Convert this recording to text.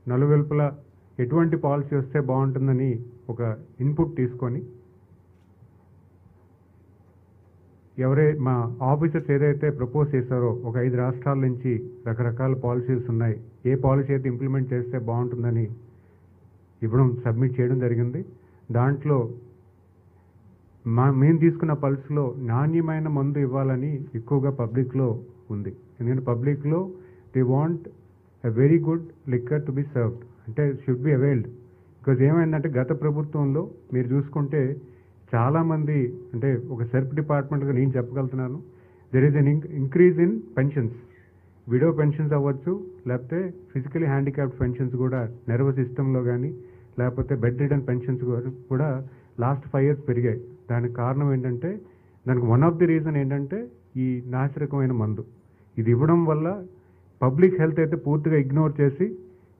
నలువైపులా ఎటువంటి పాలసీ వస్తే బాగుంటుందని ఒక ఇన్పుట్ తీసుకొని మా ఆఫీసర్స్ ఏదైతే ప్రపోజ్ చేశారో ఒక 5 రాష్ట్రాల నుంచి రకరకాల పాలసీస్ ఉన్నాయి, ఏ పాలసీ అయితే ఇంప్లిమెంట్ చేస్తే బాగుంటుందని సబ్మిట్ చేయడం జరిగింది. దాంట్లో మేము తీసుకున్న పల్స్లో నాణ్యమైన మందు ఇవ్వాలని ఎక్కువగా పబ్లిక్లో ఉంది. ఎందుకంటే పబ్లిక్లో they want a very good liquor to be served, అంటే షుడ్ బి అవైల్డ్. బికాజ్ ఏమైందంటే గత ప్రభుత్వంలో మీరు చూసుకుంటే చాలామంది, అంటే ఒక సెల్ఫ్ డిపార్ట్మెంట్గా నేను చెప్పగలుగుతున్నాను, there is an increase in pensions, widow pensions అవ్వచ్చు, లేకపోతే ఫిజికలీ హ్యాండిక్యాప్డ్ పెన్షన్స్ కూడా నెర్వస్ సిస్టంలో కానీ లేకపోతే బెడ్ రిడన్ పెన్షన్స్ కూడా లాస్ట్ 5 years పెరిగాయి. దానికి కారణం ఏంటంటే, దానికి వన్ ఆఫ్ ది రీజన్ ఏంటంటే ఈ నాసిరకమైన మందు ఇది ఇవ్వడం వల్ల పబ్లిక్ హెల్త్ అయితే పూర్తిగా ఇగ్నోర్ చేసి